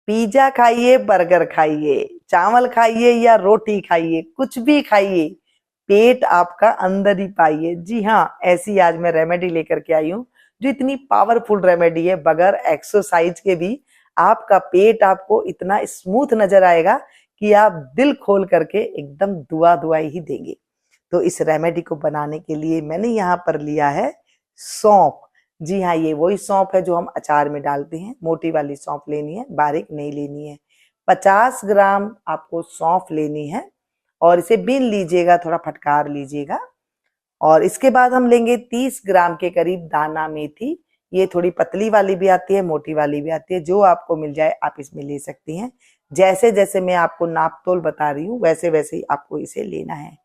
Pizza खाइए, burger खाइए, चावल खाइए या रोटी खाइए, कुछ भी खाइए, पेट आपका अंदर ही पाइए। जी हाँ, ऐसी आज मैं रेमेडी लेकर के आई हूँ जो इतनी पावरफुल रेमेडी है। बगैर एक्सरसाइज के भी आपका पेट आपको इतना स्मूथ नजर आएगा कि आप दिल खोल करके एकदम दुआ दुआई ही देंगे। तो इस रेमेडी को बनाने के लिए मैंने यहाँ पर लिया है सौंफ। जी हाँ, ये वही सौंफ है जो हम अचार में डालते हैं। मोटी वाली सौंफ लेनी है, बारीक नहीं लेनी है। 50 ग्राम आपको सौंफ लेनी है और इसे बीन लीजिएगा, थोड़ा फटकार लीजिएगा। और इसके बाद हम लेंगे 30 ग्राम के करीब दाना मेथी। ये थोड़ी पतली वाली भी आती है, मोटी वाली भी आती है, जो आपको मिल जाए आप इसमें ले सकती हैं। जैसे जैसे मैं आपको नाप तोल बता रही हूँ वैसे वैसे ही आपको इसे लेना है।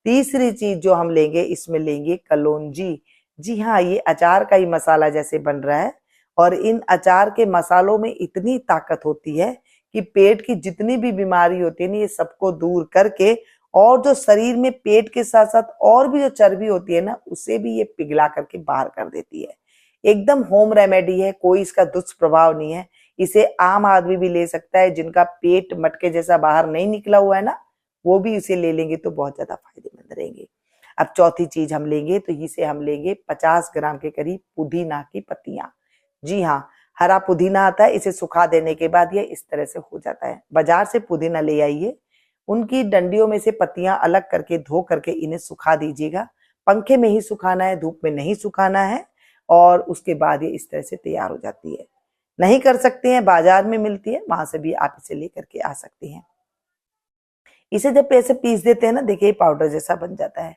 तीसरी चीज जो हम लेंगे, इसमें लेंगे कलौंजी। जी हाँ, ये अचार का ही मसाला जैसे बन रहा है और इन अचार के मसालों में इतनी ताकत होती है कि पेट की जितनी भी बीमारी होती है ना, ये सबको दूर करके और जो शरीर में पेट के साथ साथ और भी जो चर्बी होती है ना, उसे भी ये पिघला करके बाहर कर देती है। एकदम होम रेमेडी है, कोई इसका दुष्प्रभाव नहीं है। इसे आम आदमी भी ले सकता है, जिनका पेट मटके जैसा बाहर नहीं निकला हुआ है ना, वो भी इसे ले लेंगे तो बहुत ज्यादा फायदेमंद रहेंगे। अब चौथी चीज हम लेंगे तो इसे हम लेंगे 50 ग्राम के करीब पुदीना की पत्तियां। जी हाँ, हरा पुदीना आता है, इसे सुखा देने के बाद ये इस तरह से हो जाता है। बाजार से पुदीना ले आइए, उनकी डंडियों में से पत्तियां अलग करके धो करके इन्हें सुखा दीजिएगा। पंखे में ही सुखाना है, धूप में नहीं सुखाना है। और उसके बाद ये इस तरह से तैयार हो जाती है। नहीं कर सकते हैं, बाजार में मिलती है, वहां से भी आप इसे लेकर के आ सकती हैं। इसे जब ऐसे पीस देते हैं ना, देखिए पाउडर जैसा बन जाता है।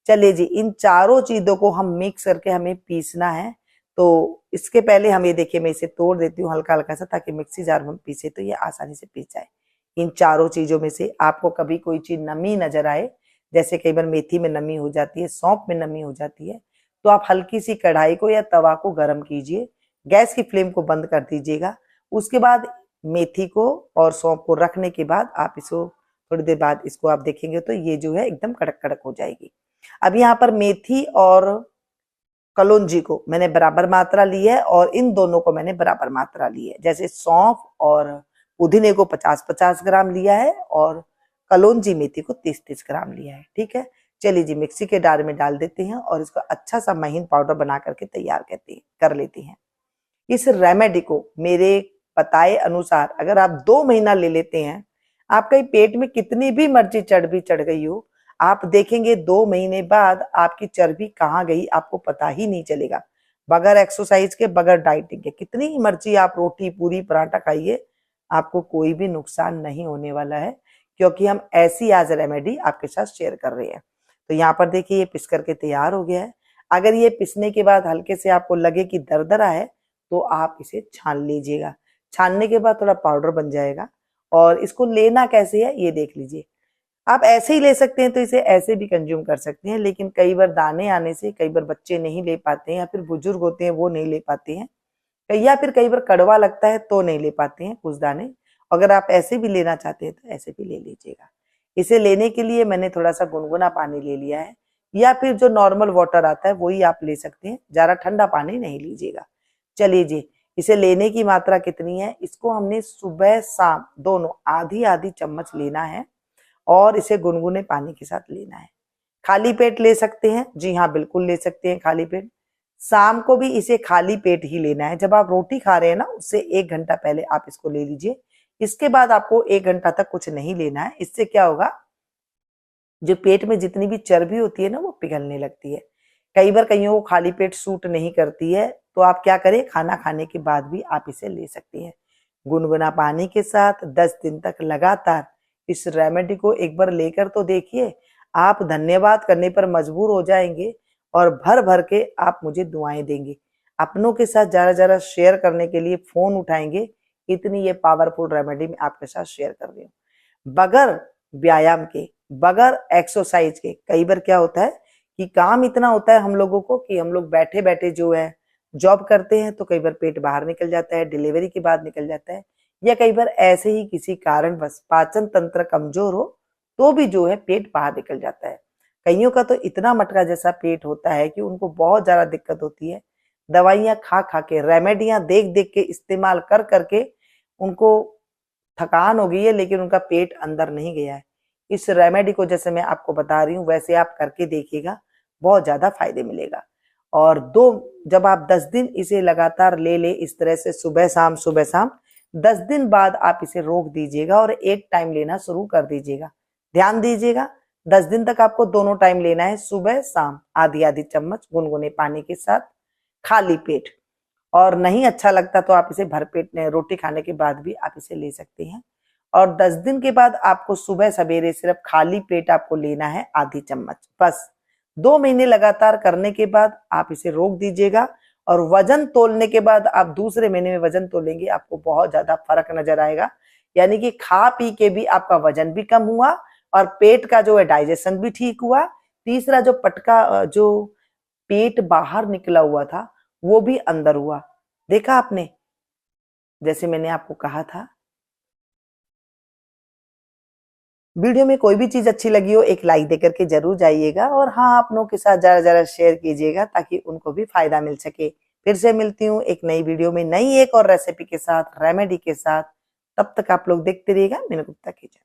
चलिए जी, इन चारों चीजों को हम मिक्स करके हमें पीसना है। तो इसके पहले हम ये देखिए, मैं इसे तोड़ देती हूँ हल्का हल्का सा, ताकि मिक्सी जार में पीसे तो ये आसानी से पीस जाए। इन चारों चीजों में से आपको कभी कोई चीज नमी नजर आए, जैसे कई बार मेथी में नमी हो जाती है, सौंफ में नमी हो जाती है, तो आप हल्की सी कढ़ाई को या तवा को गर्म कीजिए, गैस की फ्लेम को बंद कर दीजिएगा। उसके बाद मेथी को और सौंफ को रखने के बाद आप इसको थोड़ी देर बाद इसको आप देखेंगे तो ये जो है एकदम कड़क कड़क हो जाएगी। अब यहाँ पर मेथी और कलौंजी को मैंने बराबर मात्रा ली है और इन दोनों को मैंने बराबर मात्रा ली है। जैसे सौंफ और पुदीने को 50-50 ग्राम लिया है और कलौंजी मेथी को 30-30 ग्राम लिया है। ठीक है, चलिए जी, मिक्सी के जार में डाल देते हैं और इसको अच्छा सा महीन पाउडर बना करके तैयार कर लेते हैं। इस रेमेडी को मेरे बताए अनुसार अगर आप 2 महीना ले लेते हैं, आपके पेट में कितनी भी मर्जी चर्बी चढ़ गई हो, आप देखेंगे 2 महीने बाद आपकी चर्बी कहाँ गई आपको पता ही नहीं चलेगा। बगैर एक्सरसाइज के, बगैर डाइटिंग के, कितनी ही मर्जी आप रोटी पूरी पराठा खाइए, आपको कोई भी नुकसान नहीं होने वाला है, क्योंकि हम ऐसी आज रेमेडी आपके साथ शेयर कर रहे हैं। तो यहाँ पर देखिए, ये पिस करके तैयार हो गया है। अगर ये पिसने के बाद हल्के से आपको लगे कि दरदरा है, तो आप इसे छान लीजिएगा। छानने के बाद थोड़ा पाउडर बन जाएगा। और इसको लेना कैसे है ये देख लीजिए। आप ऐसे ही ले सकते हैं तो इसे ऐसे भी कंज्यूम कर सकते हैं, लेकिन कई बार दाने आने से कई बार बच्चे नहीं ले पाते हैं या फिर बुजुर्ग होते हैं वो नहीं ले पाते हैं, या फिर कई बार कड़वा लगता है तो नहीं ले पाते हैं कुछ दाने। अगर आप ऐसे भी लेना चाहते हैं तो ऐसे भी ले लीजिएगा। इसे लेने के लिए मैंने थोड़ा सा गुनगुना पानी ले लिया है, या फिर जो नॉर्मल वाटर आता है वही आप ले सकते हैं, ज्यादा ठंडा पानी नहीं लीजिएगा। चलिए जी, इसे लेने की मात्रा कितनी है, इसको हमने सुबह शाम दोनों आधी आधी चम्मच लेना है और इसे गुनगुने पानी के साथ लेना है। खाली पेट ले सकते हैं, जी हाँ बिल्कुल ले सकते हैं खाली पेट। शाम को भी इसे खाली पेट ही लेना है। जब आप रोटी खा रहे हैं ना, उससे 1 घंटा पहले आप इसको ले लीजिए। इसके बाद आपको 1 घंटा तक कुछ नहीं लेना है। इससे क्या होगा, जो पेट में जितनी भी चर्बी होती है ना, वो पिघलने लगती है। कई बार कईयों को खाली पेट सूट नहीं करती है, तो आप क्या करें, खाना खाने के बाद भी आप इसे ले सकते हैं। गुनगुना पानी के साथ 10 दिन तक लगातार इस रेमेडी को एक बार लेकर तो देखिए, आप धन्यवाद करने पर मजबूर हो जाएंगे और भर भर के आप मुझे दुआएं देंगे। अपनों के साथ जरा जरा शेयर करने के लिए फोन उठाएंगे, इतनी ये पावरफुल रेमेडी मैं आपके साथ शेयर कर रही हूँ। बगैर व्यायाम के, बगैर एक्सरसाइज के, कई बार क्या होता है कि काम इतना होता है हम लोगों को कि हम लोग बैठे बैठे जो है जॉब करते हैं, तो कई बार पेट बाहर निकल जाता है, डिलीवरी के बाद निकल जाता है, या कई बार ऐसे ही किसी कारणवश पाचन तंत्र कमजोर हो तो भी जो है पेट बाहर निकल जाता है। कईयों का तो इतना मटका जैसा पेट होता है कि उनको बहुत ज्यादा दिक्कत होती है। दवाइयां खा खा के, रेमेडियां देख देख के, इस्तेमाल कर करके उनको थकान हो गई है लेकिन उनका पेट अंदर नहीं गया है। इस रेमेडी को जैसे मैं आपको बता रही हूँ वैसे आप करके देखिएगा, बहुत ज्यादा फायदे मिलेगा। और जब आप 10 दिन इसे लगातार ले इस तरह से सुबह शाम 10 दिन बाद आप इसे रोक दीजिएगा और एक टाइम लेना शुरू कर दीजिएगा। ध्यान दीजिएगा, 10 दिन तक आपको दोनों टाइम लेना है, सुबह शाम आधी आधी चम्मच गुनगुने पानी के साथ खाली पेट। और नहीं अच्छा लगता तो आप इसे भरपेट रोटी खाने के बाद भी आप इसे ले सकते हैं। और 10 दिन के बाद आपको सुबह सवेरे सिर्फ खाली पेट आपको लेना है आधी चम्मच बस। 2 महीने लगातार करने के बाद आप इसे रोक दीजिएगा और वजन तोलने के बाद आप दूसरे महीने में वजन तोलेंगे, आपको बहुत ज्यादा फर्क नजर आएगा। यानी कि खा पी के भी आपका वजन भी कम हुआ और पेट का जो है डाइजेशन भी ठीक हुआ। तीसरा जो पटका जो पेट बाहर निकला हुआ था वो भी अंदर हुआ। देखा आपने, जैसे मैंने आपको कहा था। वीडियो में कोई भी चीज अच्छी लगी हो एक लाइक देकर के जरूर जाइएगा और हाँ अपनों के साथ जरा जरा शेयर कीजिएगा ताकि उनको भी फायदा मिल सके। फिर से मिलती हूँ एक नई वीडियो में नई एक और रेसिपी के साथ, रेमेडी के साथ। तब तक आप लोग देखते रहिएगा मीनू गुप्ता किचन।